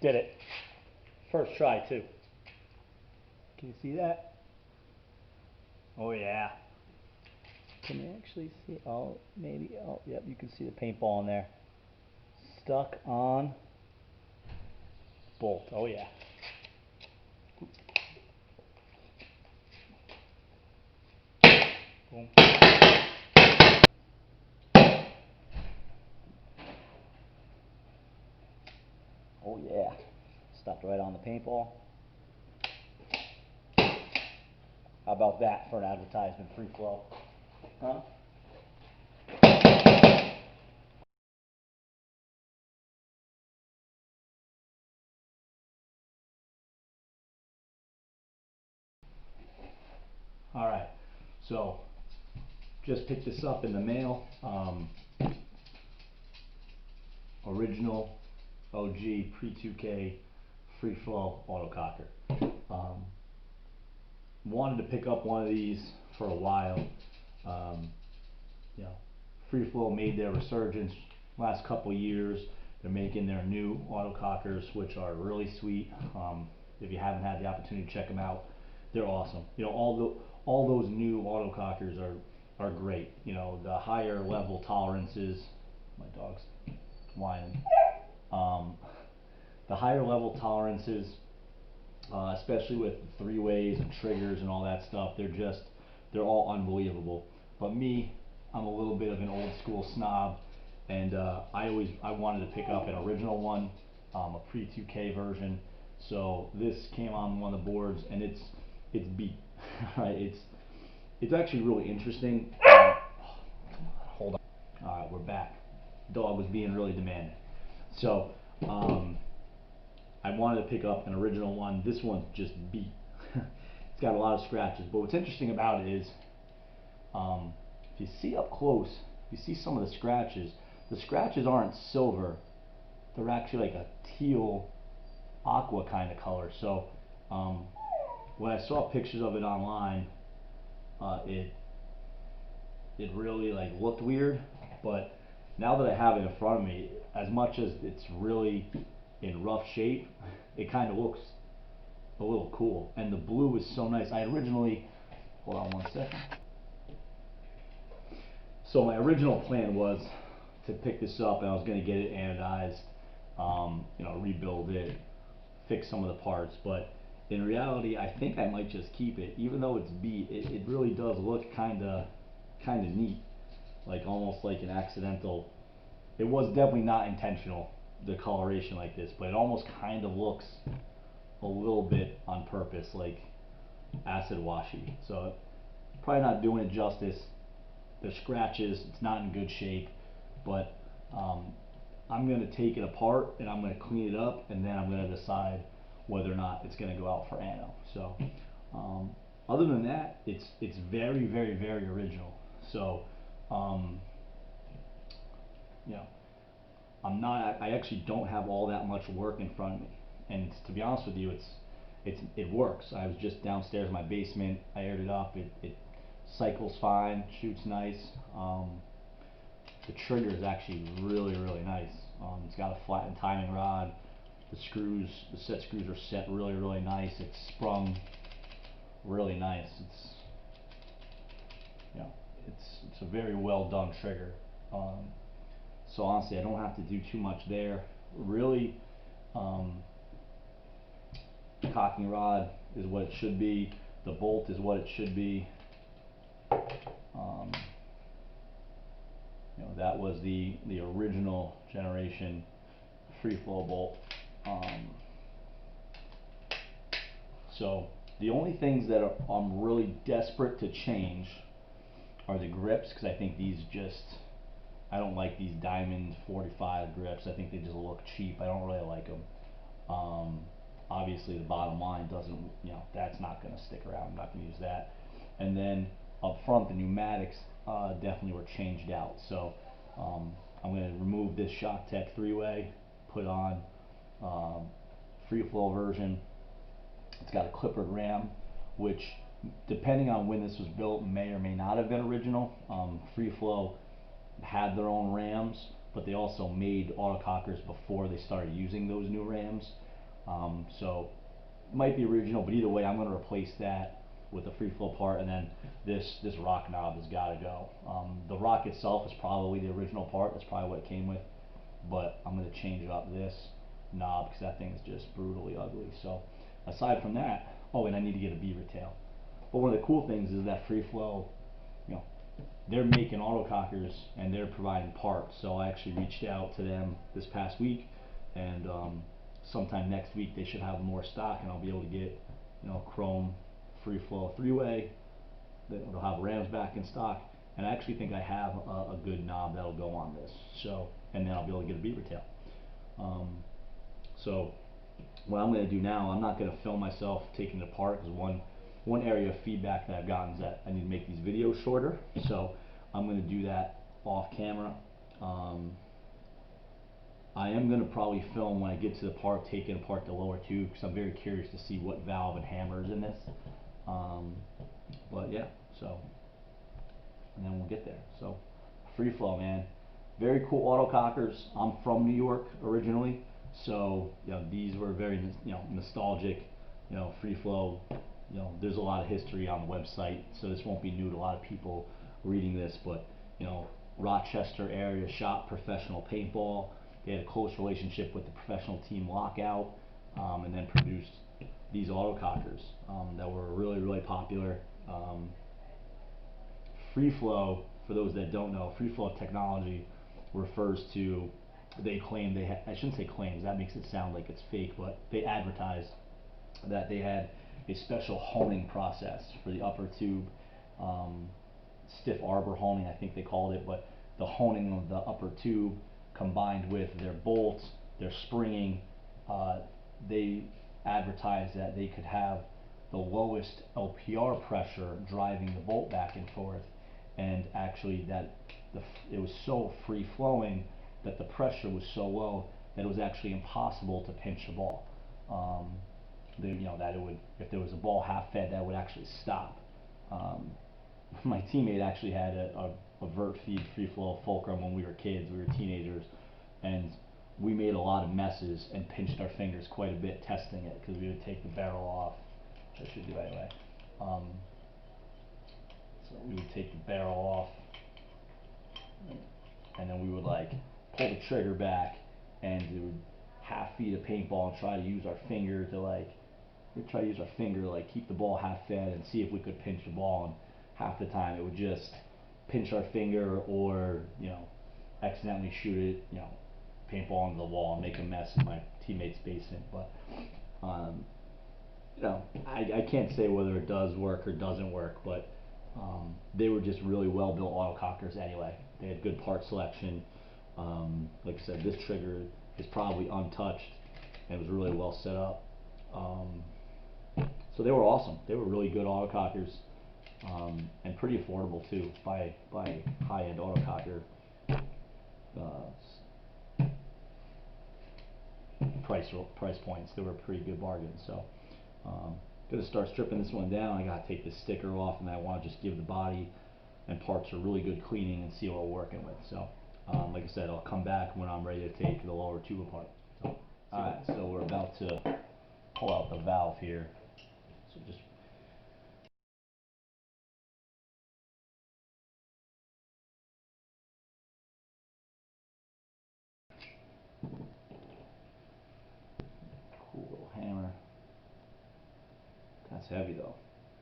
Did it. First try too. Can you see that? Oh yeah. Can you actually see? Oh, maybe. Oh, yep, you can see the paintball in there. Stuck on bolt. Oh yeah. Boom. Oh yeah. Stopped right on the paintball. How about that for an advertisement? Freeflow. Huh? All right. So just picked this up in the mail. Original OG pre-2K Freeflow Autococker. Wanted to pick up one of these for a while. You know, Freeflow made their resurgence last couple years. They're making their new autocockers, which are really sweet. If you haven't had the opportunity to check them out, they're awesome. You know, all those new autocockers are great. You know, the higher level tolerances. My dog's whining. The higher level tolerances, especially with three ways and triggers and all that stuff, they're all unbelievable. But me, I'm a little bit of an old school snob, and I wanted to pick up an original one, a pre-2K version. So this came on one of the boards, and it's beat. Right? It's actually really interesting. Hold on. All right, we're back. Dog was being really demanding. So I wanted to pick up an original one. This one's just beat. It's got a lot of scratches. But what's interesting about it is, if you see up close, you see some of the scratches. The scratches aren't silver. They're actually like a teal, aqua kind of color. So when I saw pictures of it online, it really like looked weird. But now that I have it in front of me, as much as it's really in rough shape, it kind of looks a little cool. And the blue is so nice. I originally, hold on one second. So my original plan was to pick this up, and I was going to get it anodized, you know, rebuild it, fix some of the parts. But in reality, I think I might just keep it, even though it's beat. It really does look kind of neat, like almost like an accidental. It was definitely not intentional, the coloration like this, but it almost kind of looks a little bit on purpose, like acid washy. So probably not doing it justice. There's scratches, it's not in good shape, but I'm going to take it apart and I'm going to clean it up, and then I'm going to decide whether or not it's going to go out for ano. So other than that, it's very, very, very original. So you know, I actually don't have all that much work in front of me, and to be honest with you, it works. I was just downstairs in my basement. I aired it up. It cycles fine, shoots nice. The trigger is actually really, really nice. It's got a flattened timing rod. The set screws are set really, really nice. It's sprung really nice. You know, it's a very well done trigger. So honestly, I don't have to do too much there. Really, the cocking rod is what it should be. The bolt is what it should be. You know, that was the original generation Freeflow bolt. So the only things that I'm really desperate to change are the grips, because I think these I don't like these diamond 45 grips. I think they just look cheap. I don't really like them. Obviously the bottom line doesn't, you know, that's not going to stick around. I'm not going to use that. And then up front, the pneumatics definitely were changed out. So I'm going to remove this Shock Tech 3-way, put on Freeflow version. It's got a clippered ram, which, depending on when this was built, may or may not have been original. Freeflow had their own rams, but they also made autocockers before they started using those new rams. So it might be original, but either way, I'm going to replace that with a Freeflow part, and then this rock knob has got to go. The rock itself is probably the original part. That's probably what it came with, but I'm going to change up this knob because that thing is just brutally ugly. So aside from that, oh, and I need to get a beaver tail. But one of the cool things is that Freeflow, you know, they're making autocockers and they're providing parts. So I actually reached out to them this past week, and sometime next week they should have more stock, and I'll be able to get, you know, chrome Freeflow 3-way. They'll have rams back in stock, and I actually think I have a good knob that'll go on this. So, and then I'll be able to get a beaver tail. So what I'm going to do now, I'm not going to film myself taking it apart, because one area of feedback that I've gotten is that I need to make these videos shorter. So I'm going to do that off camera. I am going to probably film when I get to the part, taking apart the lower tube, because I'm very curious to see what valve and hammer is in this. But yeah, so, and then we'll get there. So Freeflow, man, very cool autocockers. I'm from New York originally, so you know, these were very, you know, nostalgic. You know, Freeflow, you know, there's a lot of history on the website, so this won't be new to a lot of people reading this. But you know, Rochester area shop professional paintball. They had a close relationship with the professional team Lockout, and then produced these autocockers that were really popular. Freeflow, for those that don't know, Freeflow Technology refers to, they claim they had, I shouldn't say claims, that makes it sound like it's fake, but they advertise that they had a special honing process for the upper tube, stiff arbor honing, I think they called it, but the honing of the upper tube combined with their bolts, their springing, they advertised that they could have the lowest LPR pressure driving the bolt back and forth, and actually that it was so free flowing that the pressure was so low that it was actually impossible to pinch a ball. You know, that it would, if there was a ball half fed, that would actually stop. My teammate actually had a vert feed Freeflow Fulcrum when we were kids, we were teenagers, and we made a lot of messes and pinched our fingers quite a bit testing it, because we would take the barrel off, which I should do anyway. So we would take the barrel off, and then we would like pull the trigger back, and we would half feed a paintball and try to use our finger to keep the ball half fed and see if we could pinch the ball, and half the time it would just pinch our finger, or you know, accidentally shoot it, you know, paintball into the wall and make a mess in my teammate's basement. But you know, I can't say whether it does work or doesn't work, but they were just really well built autocockers anyway. They had good part selection. Like I said, this trigger is probably untouched and was really well set up. So they were awesome. They were really good autocockers, and pretty affordable too by high-end autococker price points. They were a pretty good bargain. So gonna start stripping this one down. I gotta take this sticker off, and I want to just give the body and parts a really good cleaning and see what we're working with. So like I said, I'll come back when I'm ready to take the lower tube apart. So, alright, so we're about to pull out the valve here. So just cool little hammer. That's heavy though.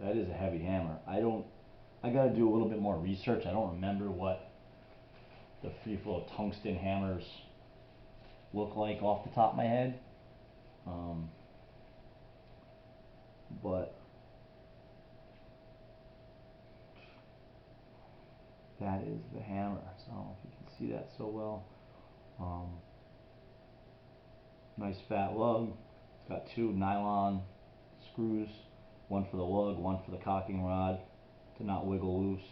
That is a heavy hammer. I gotta do a little bit more research. I don't remember what the Freeflow tungsten hammers look like off the top of my head. But that is the hammer. So I don't know if you can see that so well. Nice fat lug. It's got 2 nylon screws, one for the lug, one for the cocking rod to not wiggle loose.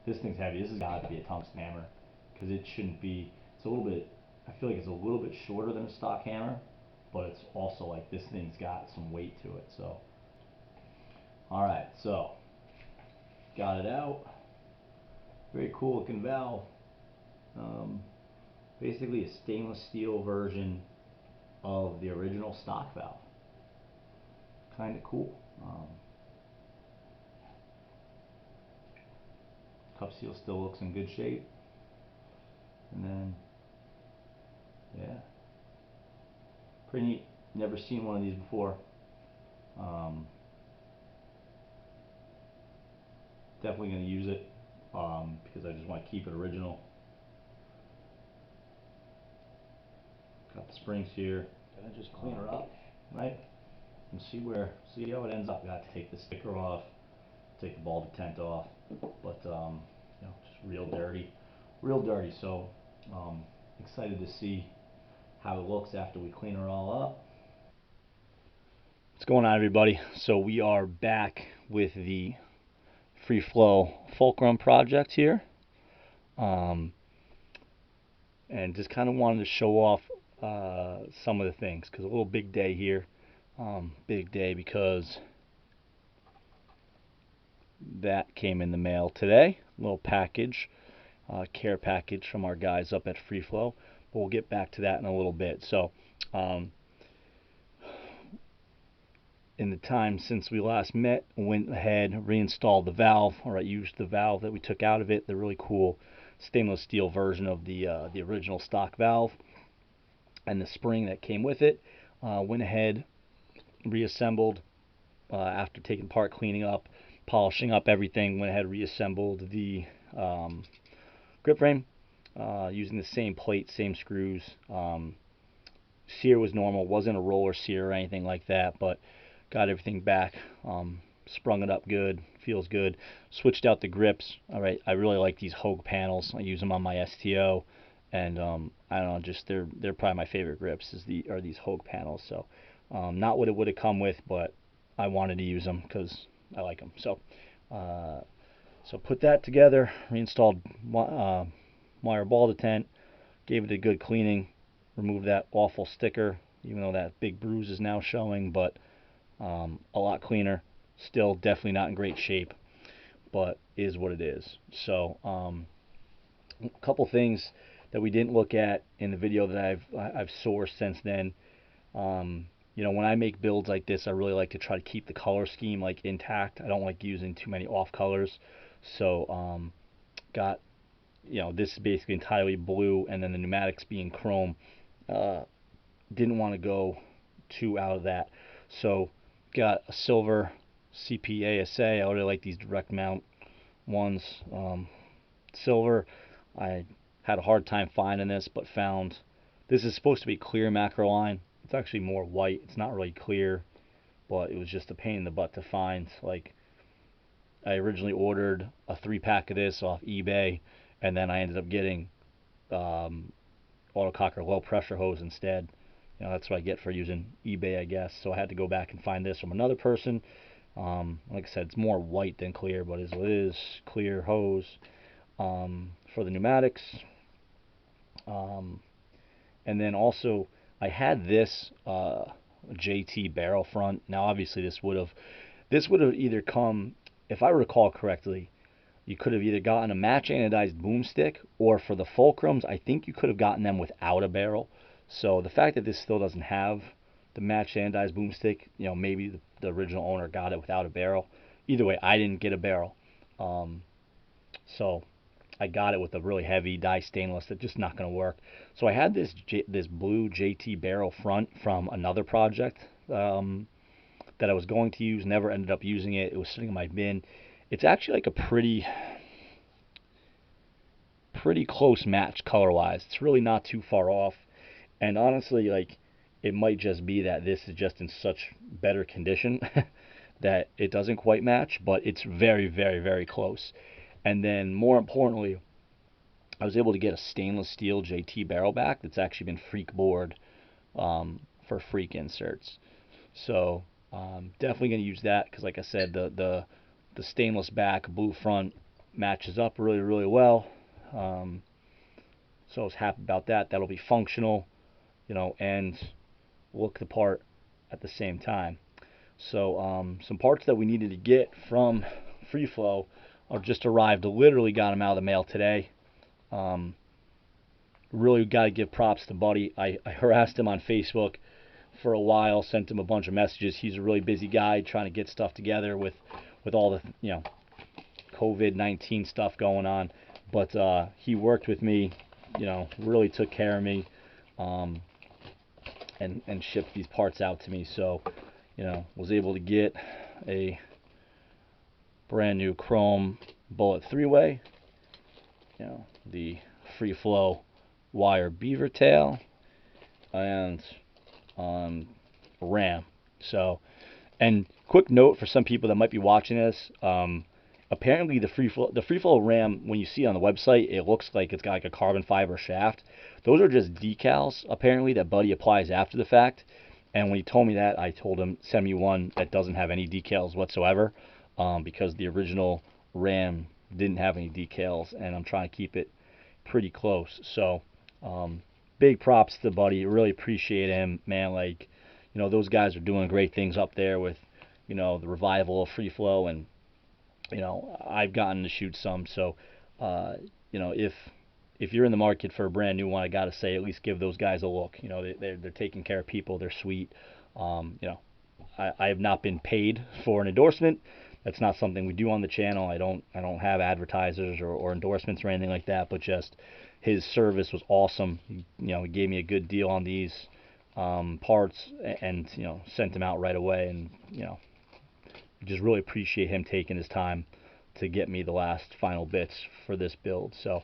This thing's heavy. This has got to be a tungsten hammer, because it shouldn't be. It's a little bit. I feel like it's a little bit shorter than a stock hammer, but it's also like this thing's got some weight to it. So, all right, so got it out. Very cool looking valve. Basically a stainless steel version of the original stock valve. Kind of cool. Cup seal still looks in good shape. And then, yeah, pretty neat. Never seen one of these before. Definitely going to use it because I just want to keep it original. Got the springs here. Gonna just clean her up, right? And see how it ends up. Got to take the sticker off, take the ball detent off, but you know, just real dirty. So excited to see how it looks after we clean her all up. What's going on, everybody? So we are back with the Freeflow Fulcrum project here, and just kind of wanted to show off some of the things, because a little big day here. Big day because that came in the mail today. A little package, care package from our guys up at Freeflow. But we'll get back to that in a little bit. So, in the time since we last met, went ahead, reinstalled the valve. Alright, used the valve that we took out of it, the really cool stainless steel version of the original stock valve, and the spring that came with it. Went ahead, reassembled after taking apart, cleaning up, polishing up everything. Went ahead, reassembled the grip frame using the same plate, same screws. Sear was normal, wasn't a roller sear or anything like that, but got everything back, sprung it up good, feels good. Switched out the grips. All right, I really like these Hogue panels. I use them on my STO, and I don't know, just they're probably my favorite grips are these Hogue panels. So not what it would have come with, but I wanted to use them because I like them. So put that together, reinstalled wire ball detent, gave it a good cleaning, removed that awful sticker, even though that big bruise is now showing, but a lot cleaner. Still definitely not in great shape, but is what it is. So a couple things that we didn't look at in the video that I've sourced since then. You know, when I make builds like this, I really like to try to keep the color scheme like intact. I don't like using too many off colors. So got, you know, this is basically entirely blue, and then the pneumatics being chrome. Didn't want to go too out of that, so got a silver CP ASA. I really like these direct mount ones. Silver, I had a hard time finding this, but found this is supposed to be clear macro line. It's actually more white. It's not really clear, but it was just a pain in the butt to find. Like, I originally ordered a 3-pack of this off eBay, and then I ended up getting Autococker low pressure hose instead. You know, that's what I get for using eBay, I guess. So I had to go back and find this from another person. Like I said, it's more white than clear, but it is clear hose for the pneumatics. And then also, I had this JT barrel front. Now, obviously, this would have either come, if I recall correctly, you could have either gotten a match anodized boomstick, or for the fulcrums, I think you could have gotten them without a barrel. So the fact that this still doesn't have the match anodized boomstick, you know, maybe the original owner got it without a barrel. Either way, I didn't get a barrel. So I got it with a really heavy dye stainless that's just not going to work. So I had this blue JT barrel front from another project that I was going to use, never ended up using it. It was sitting in my bin. It's actually like a pretty close match color-wise. It's really not too far off. And honestly, like, it might just be that this is just in such better condition that it doesn't quite match, but it's very, very, very close. And then more importantly, I was able to get a stainless steel JT barrel back that's actually been freak bored for freak inserts. So definitely going to use that because, like I said, the stainless back, blue front matches up really, really well. So I was happy about that. That'll be functional, you know, and look the part at the same time. So some parts that we needed to get from Freeflow are just arrived. Literally got them out of the mail today. Really got to give props to Buddy. I harassed him on Facebook for a while, sent him a bunch of messages. He's a really busy guy trying to get stuff together with all the, you know, COVID-19 stuff going on. But he worked with me, you know, really took care of me, and shipped these parts out to me. So, you know, was able to get a brand new chrome bullet 3-way, you know, the Freeflow wire beaver tail, and ram. So, and quick note for some people that might be watching this, apparently the Freeflow ram, when you see it on the website, it looks like it's got like a carbon fiber shaft. Those are just decals apparently that Buddy applies after the fact. And when he told me that, I told him send me one that doesn't have any decals whatsoever, because the original ram didn't have any decals, and I'm trying to keep it pretty close. So big props to Buddy. Really appreciate him, man. Like, you know, those guys are doing great things up there with, you know, the revival of Freeflow, and you know, I've gotten to shoot some. So you know, if you're in the market for a brand new one, I gotta say, at least give those guys a look. You know, they're taking care of people. They're sweet. You know, I have not been paid for an endorsement. That's not something we do on the channel. I don't have advertisers or endorsements or anything like that. But just his service was awesome. You know, he gave me a good deal on these parts, and you know, sent them out right away. And you know, just really appreciate him taking his time to get me the last final bits for this build. So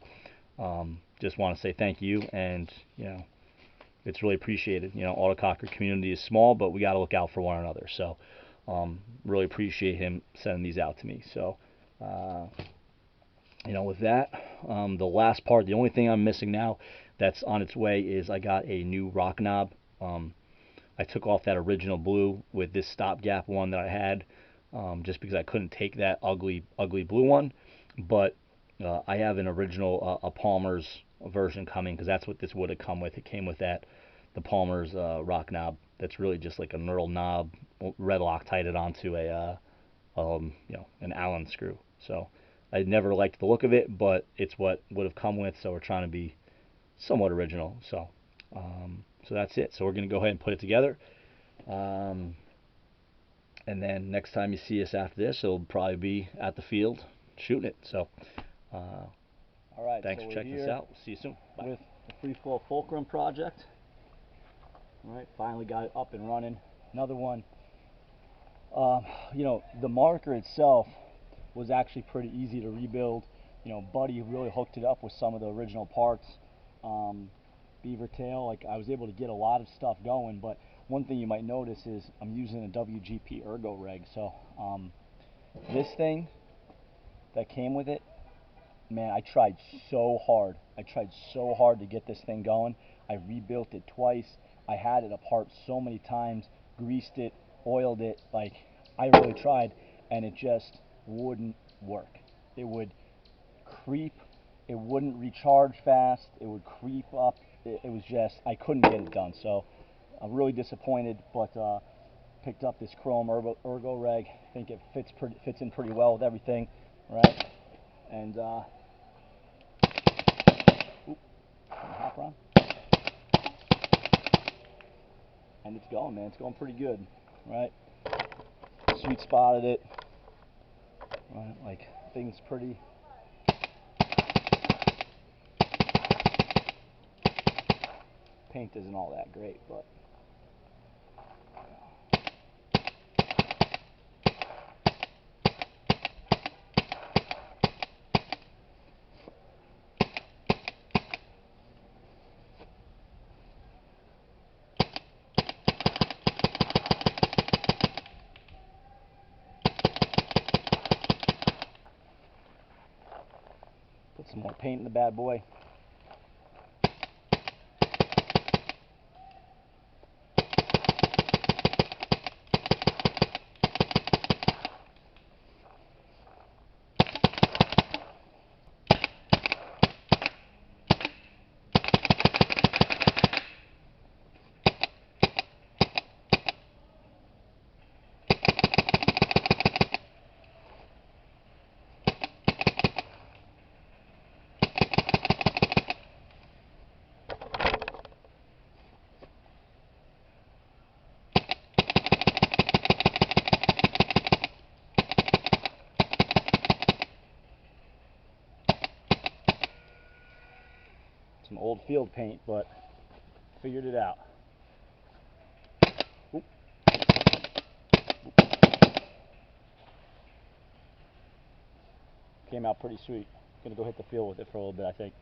just want to say thank you, and you know, it's really appreciated. You know, Autococker community is small, but we got to look out for one another. So really appreciate him sending these out to me. So you know, with that, the last part, the only thing I'm missing now that's on its way is I got a new rock knob. I took off that original blue with this stopgap one that I had, just because I couldn't take that ugly blue one. But I have an original a Palmer's version coming, because that's what this would have come with. It came with the Palmer's rock knob. That's really just like a knurled knob, red Loctite it onto a you know, an Allen screw. So I never liked the look of it, but it's what would have come with. So we're trying to be somewhat original. So so that's it. So we're gonna go ahead and put it together. And then next time you see us after this, it'll probably be at the field shooting it. So all right, thanks for checking us out. We'll see you soon. Bye. With the Freeflow Fulcrum project. All right, finally got it up and running. Another one. You know, the marker itself was actually pretty easy to rebuild. You know, Buddy really hooked it up with some of the original parts. Beaver tail, like I was able to get a lot of stuff going, but one thing you might notice is I'm using a WGP ergo reg. So this thing that came with it, man, I tried so hard. I tried so hard to get this thing going. I rebuilt it twice. I had it apart so many times, greased it, oiled it, like I really tried, and it just wouldn't work. It would creep, it wouldn't recharge fast, it would creep up. It was just, I couldn't get it done. So I'm really disappointed, but picked up this chrome ergo reg. I think it fits in pretty well with everything, right? And hop on. And it's going, man. It's going pretty good, right? Sweet spotted it, right? Like things pretty. Paint isn't all that great, but put some more paint in the bad boy. some old field paint, but figured it out. Oop. Came out pretty sweet. Gonna go hit the field with it for a little bit, I think.